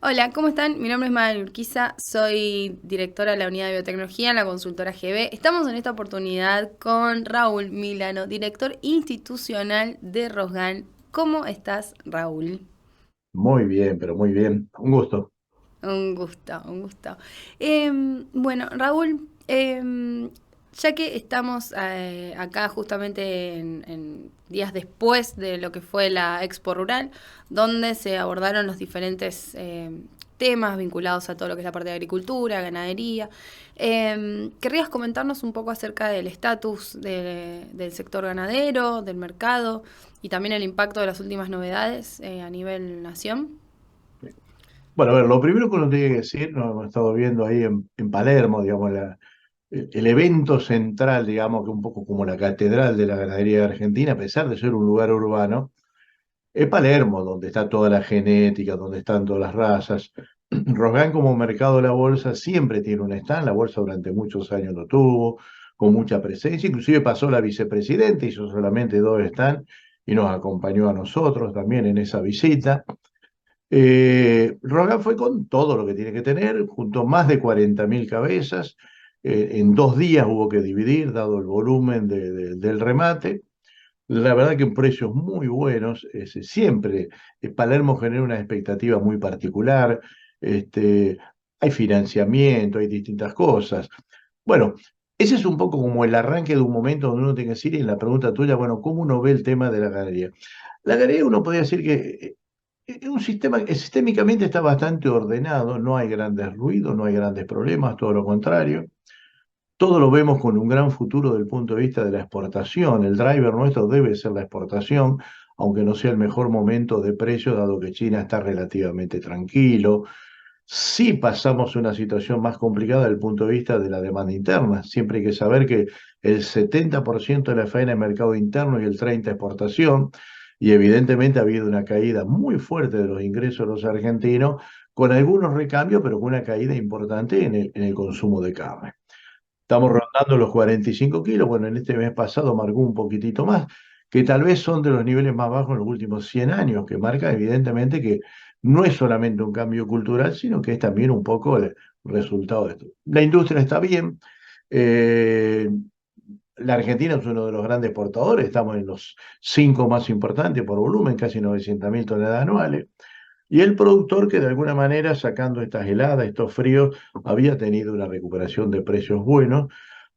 Hola, ¿cómo están? Mi nombre es Manuel Urquiza, soy directora de la Unidad de Biotecnología en la consultora GB. Estamos en esta oportunidad con Raúl Milano, director institucional de Rosgan. ¿Cómo estás, Raúl? Muy bien, pero muy bien. Un gusto. Un gusto, un gusto. Bueno, Raúl, ya que estamos acá justamente en días después de lo que fue la Expo Rural, donde se abordaron los diferentes temas vinculados a todo lo que es la parte de agricultura, ganadería, ¿querrías comentarnos un poco acerca del estatus del sector ganadero, del mercado y también el impacto de las últimas novedades a nivel nación? Bueno, a ver, lo primero que uno tiene que decir, nos hemos estado viendo ahí en Palermo, digamos, el evento central, digamos, que un poco como la catedral de la ganadería argentina, a pesar de ser un lugar urbano, es Palermo, donde está toda la genética, donde están todas las razas. Rosgan como mercado de la bolsa siempre tiene un stand, la bolsa durante muchos años lo tuvo, con mucha presencia, inclusive pasó la vicepresidenta, hizo solamente dos stands y nos acompañó a nosotros también en esa visita. Rogan fue con todo lo que tiene que tener, juntó más de 40.000 cabezas, en 2 días hubo que dividir, dado el volumen del remate. La verdad que en precios muy buenos, siempre Palermo genera una expectativa muy particular, este, hay financiamiento, hay distintas cosas. Bueno, ese es un poco como el arranque de un momento donde uno tiene que decir, y en la pregunta tuya, bueno, ¿cómo uno ve el tema de la galería? La galería uno podría decir que es un sistema que sistémicamente está bastante ordenado, no hay grandes ruidos, no hay grandes problemas, todo lo contrario. Todo lo vemos con un gran futuro del punto de vista de la exportación. El driver nuestro debe ser la exportación, aunque no sea el mejor momento de precio, dado que China está relativamente tranquilo. Sí pasamos una situación más complicada desde el punto de vista de la demanda interna. Siempre hay que saber que el 70% de la faena es mercado interno y el 30% exportación. Y evidentemente ha habido una caída muy fuerte de los ingresos de los argentinos, con algunos recambios, pero con una caída importante en el consumo de carne. Estamos rondando los 45 kilos. Bueno, en este mes pasado marcó un poquitito más, que tal vez son de los niveles más bajos en los últimos 100 años, que marca evidentemente que no es solamente un cambio cultural, sino que es también un poco el resultado de esto. La industria está bien. eh, la Argentina es uno de los grandes exportadores, estamos en los cinco más importantes por volumen, casi 900.000 toneladas anuales. Y el productor que de alguna manera, sacando estas heladas, estos fríos, había tenido una recuperación de precios buenos.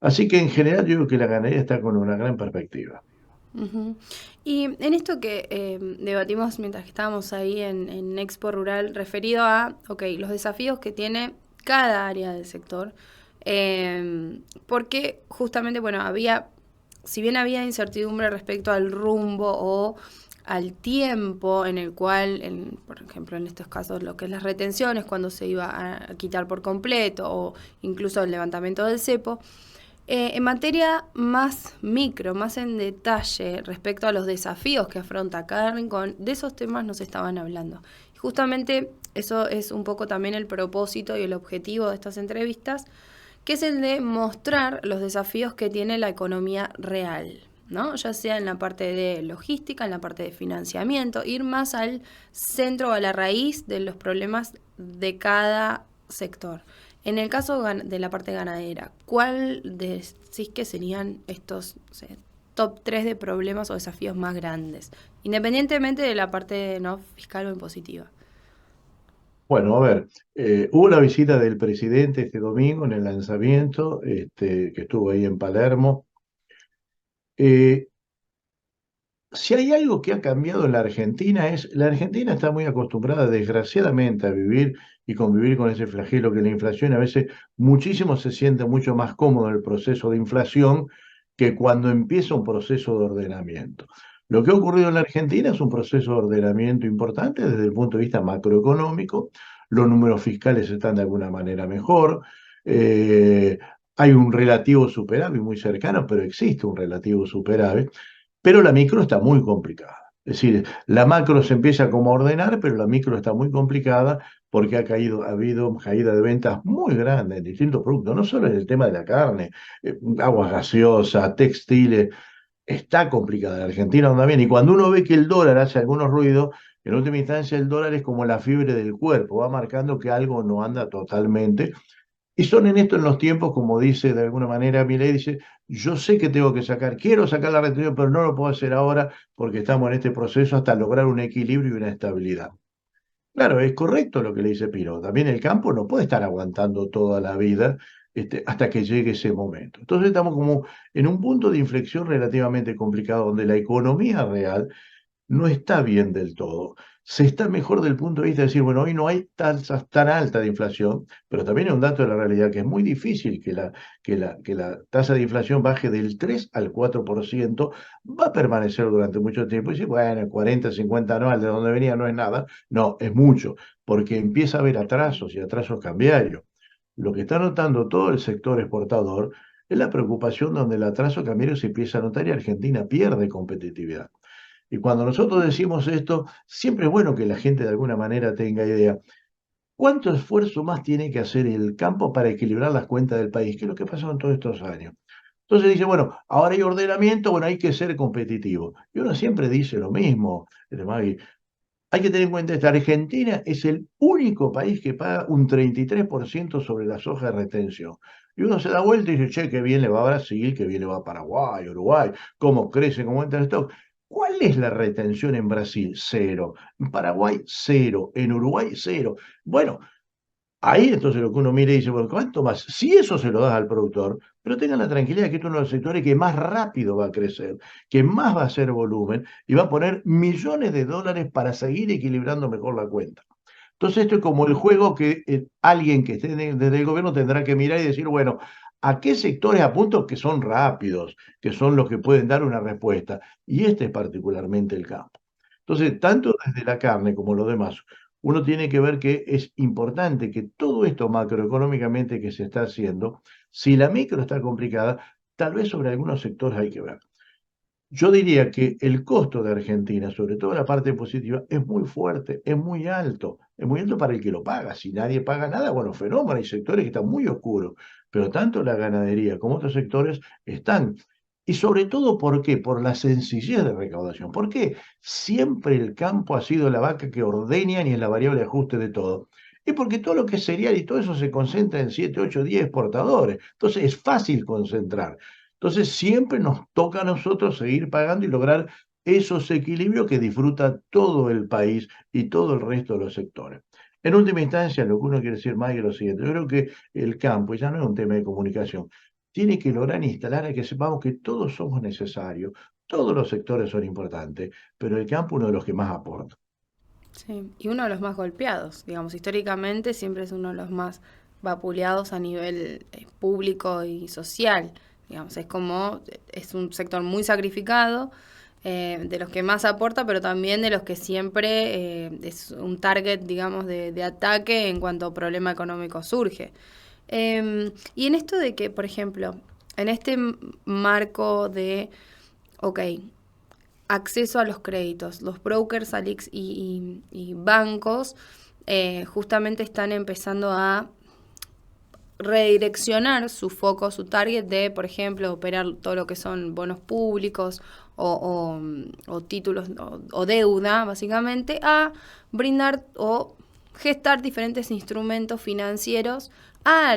Así que en general yo creo que la ganadería está con una gran perspectiva. Ujú. Y en esto que debatimos mientras que estábamos ahí en Expo Rural, referido a, ok, los desafíos que tiene cada área del sector, porque justamente, bueno, si bien había incertidumbre respecto al rumbo o al tiempo en el cual, por ejemplo, en estos casos, lo que es las retenciones, cuando se iba a quitar por completo o incluso el levantamiento del cepo, en materia más micro, más en detalle respecto a los desafíos que afronta cada rincón, de esos temas nos estaban hablando. Y justamente eso es un poco también el propósito y el objetivo de estas entrevistas, que es el de mostrar los desafíos que tiene la economía real, ¿no? Ya sea en la parte de logística, en la parte de financiamiento, ir más al centro, a la raíz de los problemas de cada sector. En el caso de la parte ganadera, ¿cuál decís que serían estos, o sea, top 3 de problemas o desafíos más grandes? Independientemente de la parte no fiscal o impositiva. Bueno, a ver, hubo la visita del presidente este domingo en el lanzamiento, que estuvo ahí en Palermo. Eh, Si hay algo que ha cambiado en la Argentina la Argentina está muy acostumbrada, desgraciadamente, a vivir y convivir con ese flagelo que es la inflación. A veces muchísimo se siente mucho más cómodo en el proceso de inflación que cuando empieza un proceso de ordenamiento. Lo que ha ocurrido en la Argentina es un proceso de ordenamiento importante desde el punto de vista macroeconómico. Los números fiscales están de alguna manera mejor. eh, Hay un relativo superávit muy cercano, pero existe un relativo superávit. Pero la micro está muy complicada. Es decir, la macro se empieza como a ordenar, pero la micro está muy complicada porque ha habido caída de ventas muy grande en distintos productos, no solo en el tema de la carne, aguas gaseosas, textiles, está complicada. La Argentina anda bien. Y cuando uno ve que el dólar hace algunos ruidos, En última instancia, el dólar es como la fiebre del cuerpo, va marcando que algo no anda totalmente. Y son en esto en los tiempos, como dice de alguna manera Milei, dice, yo sé que tengo que sacar, quiero sacar la retención, pero no lo puedo hacer ahora porque estamos en este proceso hasta lograr un equilibrio y una estabilidad. Claro, es correcto lo que le dice Piro. También el campo no puede estar aguantando toda la vida hasta que llegue ese momento. Entonces estamos como en un punto de inflexión relativamente complicado donde la economía real no está bien del todo. Se está mejor del punto de vista de decir, bueno, hoy no hay tasas tan altas de inflación, pero también hay un dato de la realidad que es muy difícil que la tasa de inflación baje del 3 al 4%, va a permanecer durante mucho tiempo. Y si, bueno, el 40, 50 anual de donde venía no es nada, no, es mucho, porque empieza a haber atrasos y atrasos cambiarios. Lo que está notando todo el sector exportador es la preocupación donde el atraso cambiario se empieza a notar y Argentina pierde competitividad. Y cuando nosotros decimos esto, siempre es bueno que la gente de alguna manera tenga idea. ¿Cuánto esfuerzo más tiene que hacer el campo para equilibrar las cuentas del país? ¿Qué es lo que pasó en todos estos años? Entonces dice, bueno, ahora hay ordenamiento, bueno, hay que ser competitivo. Y uno siempre dice lo mismo, Maggie. Hay que tener en cuenta que Argentina es el único país que paga un 33% sobre la soja de retención. Y uno se da vuelta y dice, che, qué bien le va a Brasil, qué bien le va a Paraguay, Uruguay, cómo crece, cómo entra el stock. ¿Cuál es la retención en Brasil? Cero. En Paraguay, cero. En Uruguay, cero. Bueno, ahí entonces lo que uno mira y dice, bueno, ¿cuánto más? Si eso se lo das al productor, pero tengan la tranquilidad que esto es uno de los sectores que más rápido va a crecer, que más va a hacer volumen y va a poner millones de dólares para seguir equilibrando mejor la cuenta. Entonces esto es como el juego que alguien que esté desde el gobierno tendrá que mirar y decir, bueno, ¿a qué sectores apunto que son rápidos, que son los que pueden dar una respuesta? Y este es particularmente el campo. Entonces, tanto desde la carne como lo demás, uno tiene que ver que es importante que todo esto macroeconómicamente que se está haciendo, si la micro está complicada, tal vez sobre algunos sectores hay que ver. Yo diría que el costo de Argentina, sobre todo la parte positiva, es muy fuerte, es muy alto para el que lo paga. Si nadie paga nada, bueno, fenómeno, hay sectores que están muy oscuros, pero tanto la ganadería como otros sectores están. Y sobre todo, ¿por qué? Por la sencillez de recaudación. ¿Por qué siempre el campo ha sido la vaca que ordeñan y es la variable de ajuste de todo? Es porque todo lo que es cereal y todo eso se concentra en 7, 8, 10 exportadores. Entonces es fácil concentrar. Entonces siempre nos toca a nosotros seguir pagando y lograr esos equilibrios que disfruta todo el país y todo el resto de los sectores. En última instancia, lo que uno quiere decir más es lo siguiente, yo creo que el campo, y ya no es un tema de comunicación, tiene que lograr instalar a que sepamos que todos somos necesarios, todos los sectores son importantes, pero el campo es uno de los que más aporta. Sí, y uno de los más golpeados, digamos, históricamente siempre es uno de los más vapuleados a nivel público y social, digamos, es como, es un sector muy sacrificado, de los que más aporta, pero también de los que siempre es un target, digamos, de ataque en cuanto problema económico surge. Y en esto de que, por ejemplo, en este marco de, ok, acceso a los créditos. Los brokers, Alix y bancos justamente están empezando a redireccionar su foco, su target de, por ejemplo, operar todo lo que son bonos públicos o títulos o deuda, básicamente, a brindar o gestar diferentes instrumentos financieros a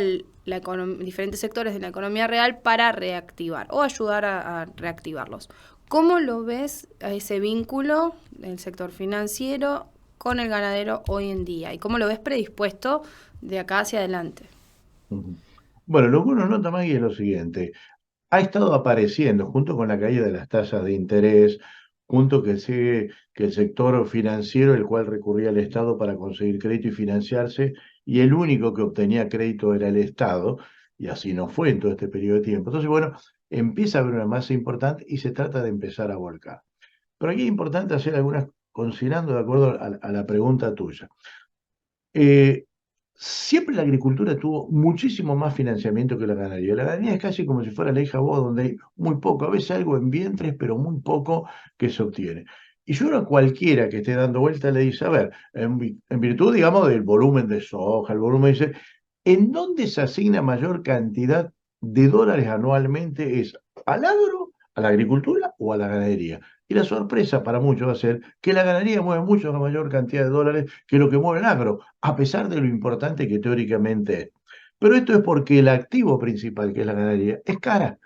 diferentes sectores de la economía real para reactivar o ayudar a reactivarlos. ¿Cómo lo ves a ese vínculo del sector financiero con el ganadero hoy en día? ¿Y cómo lo ves predispuesto de acá hacia adelante? Ujú. Bueno, lo que uno nota más es lo siguiente, ha estado apareciendo junto con la caída de las tasas de interés, junto que el sector financiero, el cual recurría al Estado para conseguir crédito y financiarse, y el único que obtenía crédito era el Estado, y así no fue en todo este periodo de tiempo. Entonces, bueno, empieza a haber una masa importante y se trata de empezar a volcar. Pero aquí es importante hacer algunas, considerando de acuerdo a la pregunta tuya. Eh, Siempre la agricultura tuvo muchísimo más financiamiento que la ganadería. La ganadería es casi como si fuera la hija vos, donde hay muy poco, a veces algo en vientres, pero muy poco que se obtiene. Y yo a cualquiera que esté dando vuelta le dice, a ver, en virtud, digamos, del volumen de soja, el volumen, dice, ¿en dónde se asigna mayor cantidad de dólares anualmente? ¿Es al agro, a la agricultura o a la ganadería? Y la sorpresa para muchos va a ser que la ganadería mueve mucho la mayor cantidad de dólares que lo que mueve el agro, a pesar de lo importante que teóricamente es. Pero esto es porque el activo principal, que es la ganadería, es cara.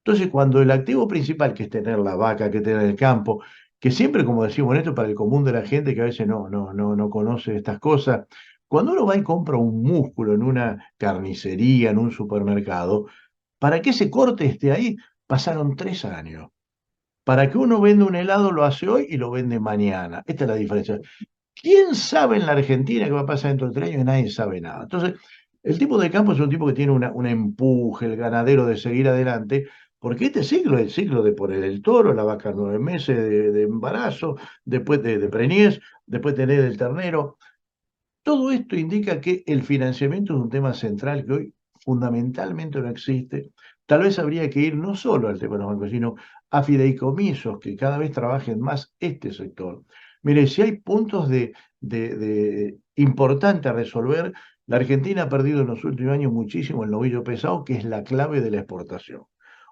Entonces, cuando el activo principal, que es tener la vaca, que es tener el campo, que siempre, como decimos, esto para el común de la gente que a veces no conoce estas cosas, cuando uno va y compra un músculo en una carnicería, en un supermercado, para que ese corte esté ahí, pasaron 3 años. Para que uno venda un helado lo hace hoy y lo vende mañana. Esta es la diferencia. ¿Quién sabe en la Argentina qué va a pasar dentro de 3 años? Nadie sabe nada. Entonces, el tipo de campo es un tipo que tiene un empuje, el ganadero de seguir adelante, porque este ciclo es el ciclo de poner el toro, la vaca 9 meses de embarazo, después de preñez, después tener el ternero. Todo esto indica que el financiamiento es un tema central que hoy fundamentalmente no existe. Tal vez habría que ir no solo al tema de los bancos, sino a fideicomisos que cada vez trabajen más este sector. Mire, si hay puntos de importante a resolver, la Argentina ha perdido en los últimos años muchísimo el novillo pesado, que es la clave de la exportación.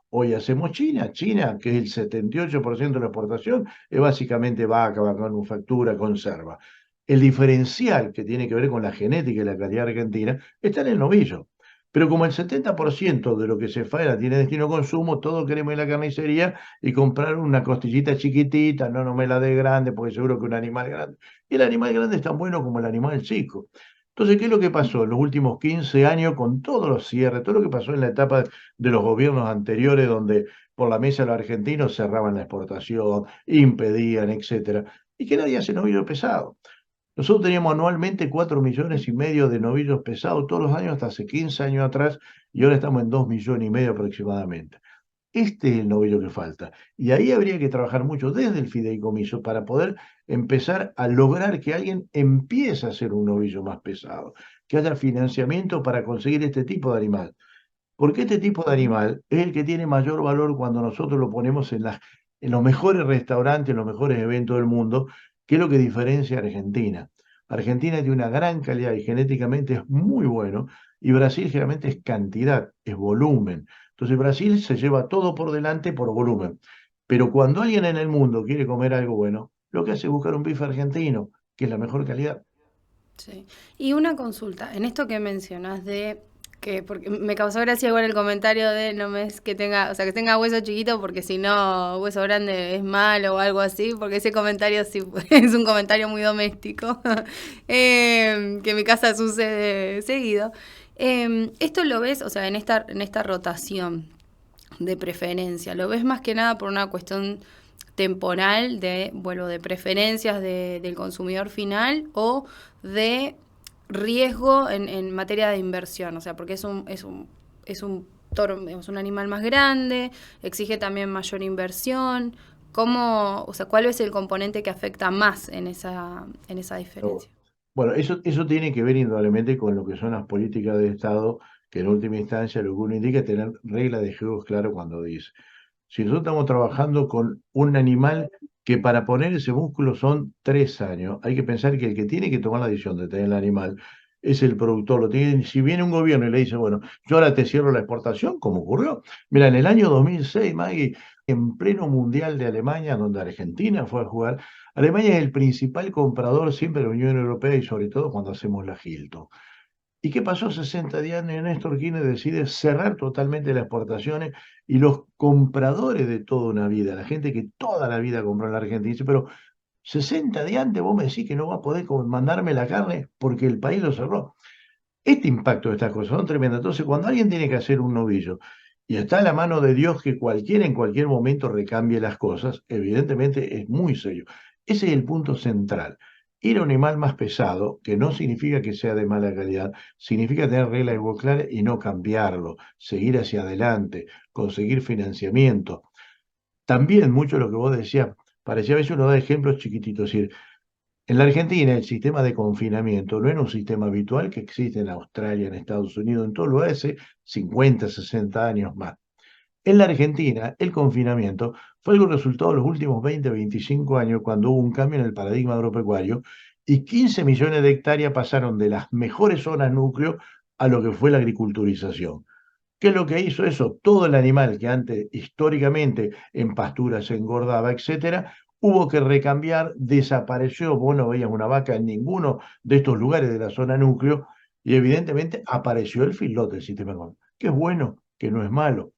Hoy hacemos China, que es el 78% de la exportación, es básicamente vaca, manufactura, conserva. El diferencial que tiene que ver con la genética y la calidad argentina está en el novillo. Pero como el 70% de lo que se faena tiene destino a consumo, todos queremos ir a la carnicería y comprar una costillita chiquitita, no me la dé grande, porque seguro que un animal grande. Y el animal grande es tan bueno como el animal chico. Entonces, ¿qué es lo que pasó en los últimos 15 años con todos los cierres, todo lo que pasó en la etapa de los gobiernos anteriores, donde por la mesa los argentinos cerraban la exportación, impedían, etcétera, y que nadie hace novillo pesado? Nosotros teníamos anualmente 4,5 millones de novillos pesados todos los años hasta hace 15 años atrás y ahora estamos en 2,5 millones aproximadamente. Este es el novillo que falta. Y ahí habría que trabajar mucho desde el fideicomiso para poder empezar a lograr que alguien empiece a hacer un novillo más pesado, que haya financiamiento para conseguir este tipo de animal. Porque este tipo de animal es el que tiene mayor valor cuando nosotros lo ponemos en los mejores restaurantes, en los mejores eventos del mundo, que es lo que diferencia a Argentina. Argentina tiene una gran calidad y genéticamente es muy bueno, y Brasil generalmente es cantidad, es volumen. Entonces Brasil se lleva todo por delante por volumen. Pero cuando alguien en el mundo quiere comer algo bueno, lo que hace es buscar un bife argentino, que es la mejor calidad. Sí. Y una consulta, en esto que mencionas de que, porque me causó gracia igual el comentario de no me es que tenga, o sea, que tenga hueso chiquito porque si no hueso grande es malo o algo así, porque ese comentario sí es un comentario muy doméstico, que en mi casa sucede seguido. Esto lo ves, o sea, en esta rotación de preferencia, ¿lo ves más que nada por una cuestión temporal de, bueno, de preferencias del consumidor final o de riesgo en materia de inversión? O sea, porque es un toro, es un animal más grande, exige también mayor inversión. ¿Cómo, o sea, cuál es el componente que afecta más en esa No. diferencia? Bueno, eso tiene que ver indudablemente con lo que son las políticas de Estado, que en última instancia lo que uno indica es tener reglas de juego claro cuando dice. Si nosotros estamos trabajando con un animal que para poner ese músculo son 3 años, hay que pensar que el que tiene que tomar la decisión de tener el animal es el productor. Si viene un gobierno y le dice, bueno, yo ahora te cierro la exportación, como ocurrió. Mira, en el año 2006, Maggie, en pleno Mundial de Alemania, donde Argentina fue a jugar, Alemania es el principal comprador siempre de la Unión Europea y sobre todo cuando hacemos la Hilton. ¿Y qué pasó 60 días? Néstor Kirchner decide cerrar totalmente las exportaciones y los compradores de toda una vida, la gente que toda la vida compró en la Argentina, dice, pero 60 días antes vos me decís que no va a poder mandarme la carne porque el país lo cerró. Este impacto de estas cosas son tremendas. Entonces, cuando alguien tiene que hacer un novillo y está a la mano de Dios que cualquiera en cualquier momento recambie las cosas, evidentemente es muy serio. Ese es el punto central. Ir a un animal más pesado, que no significa que sea de mala calidad, significa tener reglas de juego claras y no cambiarlo, seguir hacia adelante, conseguir financiamiento. También mucho de lo que vos decías, parecía a veces uno da ejemplos chiquititos, es decir, en la Argentina el sistema de confinamiento no era un sistema habitual que existe en Australia, en Estados Unidos, en todo lugar hace 50, 60 años más. En la Argentina, el confinamiento fue algo resultado de los últimos 20, 25 años, cuando hubo un cambio en el paradigma agropecuario y 15 millones de hectáreas pasaron de las mejores zonas núcleo a lo que fue la agriculturización. ¿Qué es lo que hizo eso? Todo el animal que antes históricamente en pastura se engordaba, etcétera, hubo que recambiar, desapareció, vos no veías una vaca en ninguno de estos lugares de la zona núcleo, y evidentemente apareció el feedlot del sistema económico, que es bueno, que no es malo.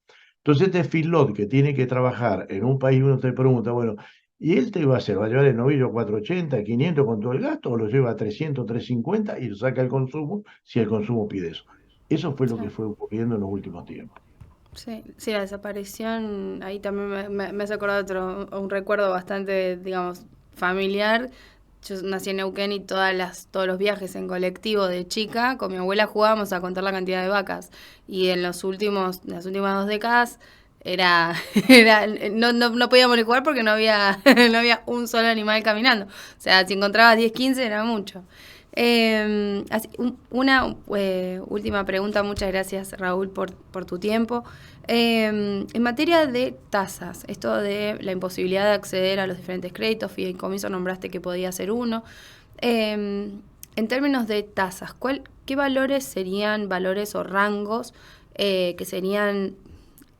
Entonces este feedlot que tiene que trabajar en un país, uno te pregunta, bueno, ¿y él te va a hacer? ¿Va a llevar el novillo a 480, 500 con todo el gasto, o lo lleva a 300, 350 y lo saca el consumo si el consumo pide eso? Eso fue lo que Claro. fue ocurriendo en los últimos tiempos. Sí, sí, la desaparición, ahí también me hace acordar un recuerdo bastante, digamos, familiar. Yo nací en Neuquén y todos los viajes en colectivo de chica, con mi abuela jugábamos a contar la cantidad de vacas. Y en las últimas 2 décadas, no podíamos ni jugar porque no había, no había un solo animal caminando. O sea, si encontrabas 10 15 era mucho. Una última pregunta, muchas gracias Raúl por tu tiempo. En materia de tasas, esto de la imposibilidad de acceder a los diferentes créditos, fideicomiso nombraste que podía ser uno. En términos de tasas, ¿qué valores serían valores o rangos que serían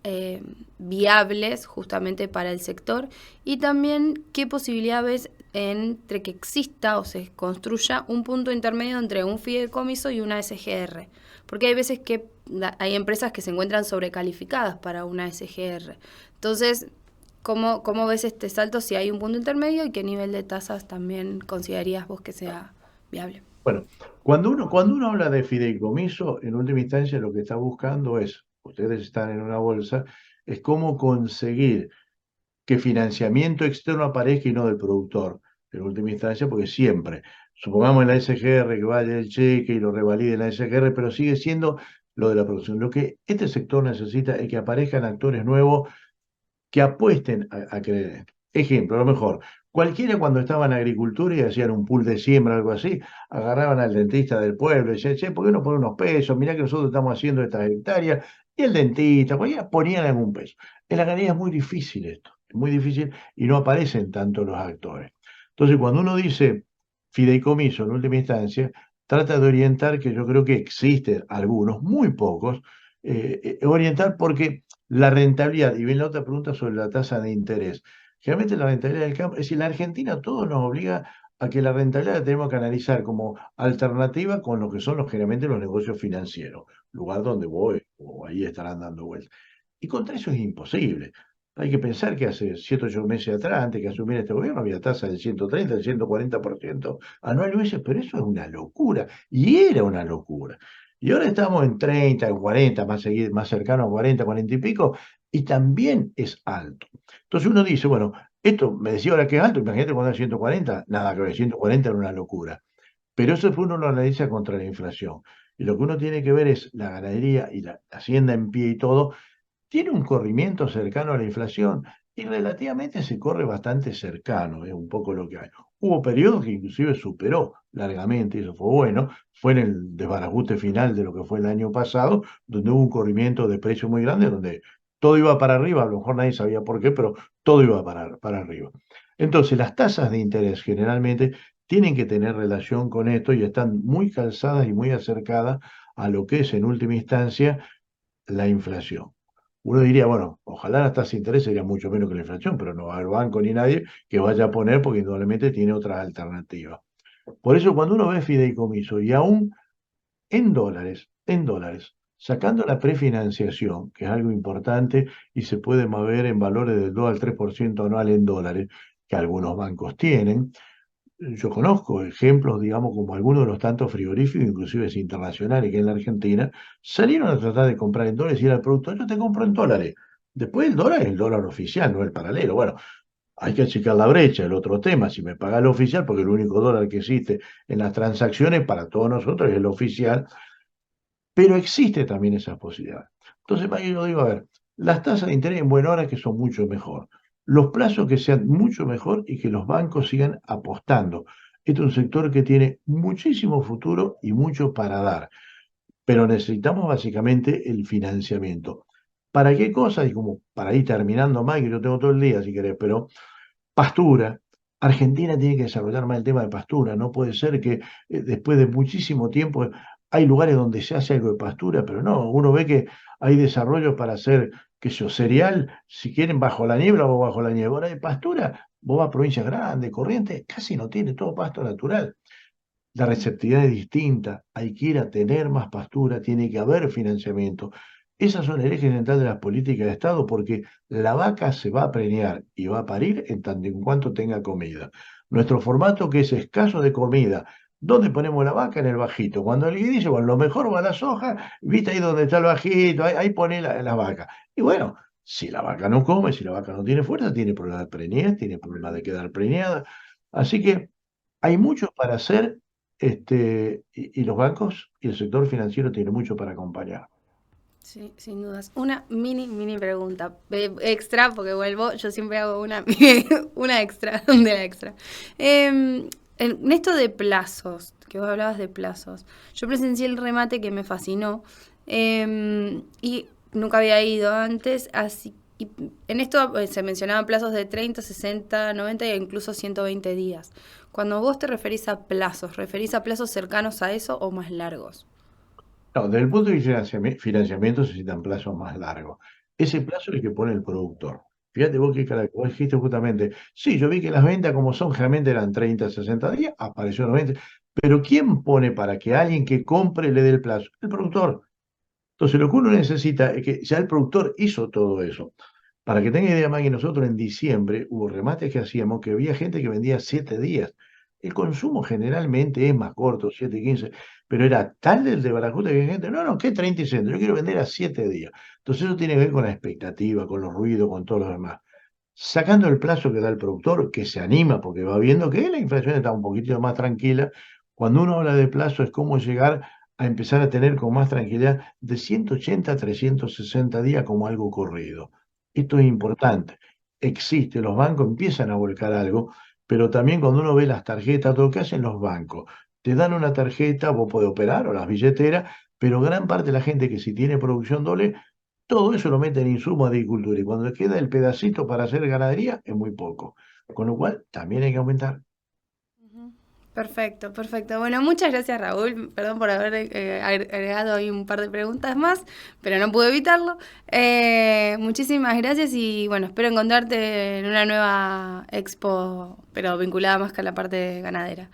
eh, viables justamente para el sector? Y también, ¿qué posibilidad ves entre que exista o se construya un punto intermedio entre un fideicomiso y una SGR? Porque hay veces que hay empresas que se encuentran sobrecalificadas para una SGR. Entonces, ¿cómo ves este salto si hay un punto intermedio y qué nivel de tasas también considerarías vos que sea viable? Bueno, cuando uno habla de fideicomiso, en última instancia lo que está buscando es, ustedes están en una bolsa, es cómo conseguir que financiamiento externo aparezca y no del productor, en última instancia, porque siempre, supongamos en la SGR que vaya el cheque y lo revalide en la SGR, pero sigue siendo lo de la producción. Lo que este sector necesita es que aparezcan actores nuevos que apuesten a creer esto. Ejemplo, a lo mejor, cualquiera cuando estaba en agricultura y hacían un pool de siembra o algo así, agarraban al dentista del pueblo y decían, che, ¿por qué no ponen unos pesos? Mirá que nosotros estamos haciendo estas hectáreas. Y el dentista, cualquiera ponían algún peso. En la ganadería es muy difícil esto, es muy difícil y no aparecen tanto los actores. Entonces, cuando uno dice fideicomiso en última instancia, trata de orientar, que yo creo que existen algunos, muy pocos, orientar porque la rentabilidad, y bien la otra pregunta sobre la tasa de interés. Generalmente la rentabilidad del campo, es decir, la Argentina todo nos obliga a que la rentabilidad la tenemos que analizar como alternativa con lo que son generalmente los negocios financieros, lugar donde voy, o ahí estarán dando vueltas. Y contra eso es imposible. Hay que pensar que hace 7 8 meses atrás, antes que asumiera este gobierno, había tasa del 130, del 140% anual, y uno dice, pero eso es una locura, y era una locura. Y ahora estamos en 30, en 40, más cercano a 40, 40 y pico, y también es alto. Entonces uno dice, bueno, esto me decía ahora que es alto, imagínate cuando era 140, nada que ver, 140 era una locura. Pero eso fue uno lo analiza contra la inflación. Y lo que uno tiene que ver es la ganadería y la hacienda en pie y todo, tiene un corrimiento cercano a la inflación y relativamente se corre bastante cercano, es un poco lo que hay. Hubo periodos que inclusive superó largamente, y eso fue bueno, fue en el desbarajuste final de lo que fue el año pasado, donde hubo un corrimiento de precios muy grande, donde todo iba para arriba, a lo mejor nadie sabía por qué, pero todo iba para arriba. Entonces, las tasas de interés generalmente tienen que tener relación con esto y están muy calzadas y muy acercadas a lo que es en última instancia la inflación. Uno diría, bueno, ojalá las tasas de interés serían mucho menos que la inflación, pero no va a haber banco ni nadie que vaya a poner porque indudablemente tiene otras alternativas. Por eso cuando uno ve fideicomiso y aún en dólares, sacando la prefinanciación, que es algo importante y se puede mover en valores del 2 al 3% anual en dólares, que algunos bancos tienen, yo conozco ejemplos, digamos, como algunos de los tantos frigoríficos, inclusive internacionales que en la Argentina, salieron a tratar de comprar en dólares y era el producto, yo te compro en dólares. Después el dólar es el dólar oficial, no el paralelo. Bueno, hay que achicar la brecha, el otro tema, si me paga el oficial, porque el único dólar que existe en las transacciones para todos nosotros es el oficial, pero existe también esa posibilidad. Entonces, yo digo, a ver, las tasas de interés en buena hora que son mucho mejor, los plazos que sean mucho mejor y que los bancos sigan apostando. Este es un sector que tiene muchísimo futuro y mucho para dar, pero necesitamos básicamente el financiamiento. ¿Para qué cosa? Y como para ir terminando más, que yo tengo todo el día si querés, pero pastura. Argentina tiene que desarrollar más el tema de pastura. No puede ser que después de muchísimo tiempo Hay lugares donde se hace algo de pastura, pero no, uno ve que hay desarrollo para hacer, qué sé yo, cereal, si quieren bajo la niebla o bajo la niebla. Ahora de pastura, vos vas a provincias grandes, Corrientes, casi no tiene, todo pasto natural. La receptividad es distinta, hay que ir a tener más pastura, tiene que haber financiamiento. Esas son el eje central de las políticas de Estado porque la vaca se va a preñar y va a parir en tanto en cuanto tenga comida. Nuestro formato que es escaso de comida, ¿dónde ponemos la vaca? En el bajito. Cuando alguien dice, bueno, lo mejor va a la soja, viste ahí donde está el bajito, ahí pone la vaca. Y bueno, si la vaca no come, si la vaca no tiene fuerza, tiene problemas de preñez, tiene problemas de quedar preñada. Así que hay mucho para hacer y los bancos y el sector financiero tienen mucho para acompañar. Sí, sin dudas. Una mini pregunta extra, porque vuelvo, yo siempre hago una, una extra, de la extra. En esto de plazos, que vos hablabas de plazos, yo presencié el remate que me fascinó y nunca había ido antes, así y en esto se mencionaban plazos de 30, 60, 90 e incluso 120 días. Cuando vos te referís a plazos, ¿referís a plazos cercanos a eso o más largos? No, desde el punto de vista de financiamiento se necesitan plazos más largos. Ese plazo es el que pone el productor. Fíjate vos que vos dijiste justamente, sí, yo vi que las ventas como son, generalmente eran 30, 60 días, apareció 90, pero ¿quién pone para que alguien que compre le dé el plazo? El productor. Entonces, lo que uno necesita es que ya el productor hizo todo eso. Para que tenga idea, Maggie, nosotros en diciembre hubo remates que hacíamos que había gente que vendía 7 días. El consumo generalmente es más corto, 7, 15, pero era tal el de Barajuta que había gente, no, no, ¿qué 30 y 60? Yo quiero vender a 7 días. Entonces, eso tiene que ver con la expectativa, con los ruidos, con todo lo demás. Sacando el plazo que da el productor, que se anima porque va viendo que la inflación está un poquitito más tranquila, cuando uno habla de plazo es cómo llegar a empezar a tener con más tranquilidad de 180 a 360 días como algo corrido. Esto es importante. Existe, los bancos empiezan a volcar algo, pero también cuando uno ve las tarjetas, todo lo que hacen los bancos, te dan una tarjeta, vos podés operar o las billeteras, pero gran parte de la gente que si tiene producción doble todo eso lo mete en insumos de agricultura y cuando le queda el pedacito para hacer ganadería es muy poco. Con lo cual también hay que aumentar. Ujú. Perfecto, perfecto. Bueno, muchas gracias Raúl. Perdón por haber agregado ahí un par de preguntas más, pero no pude evitarlo. Muchísimas gracias y bueno, espero encontrarte en una nueva expo, pero vinculada más que a la parte ganadera.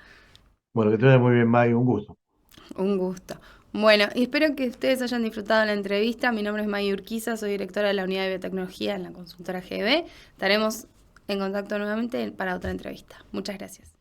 Bueno, que te vaya muy bien, May, un gusto. Un gusto. Bueno, y espero que ustedes hayan disfrutado la entrevista. Mi nombre es May Urquiza, soy directora de la Unidad de Biotecnología en la consultora GB. Estaremos en contacto nuevamente para otra entrevista. Muchas gracias.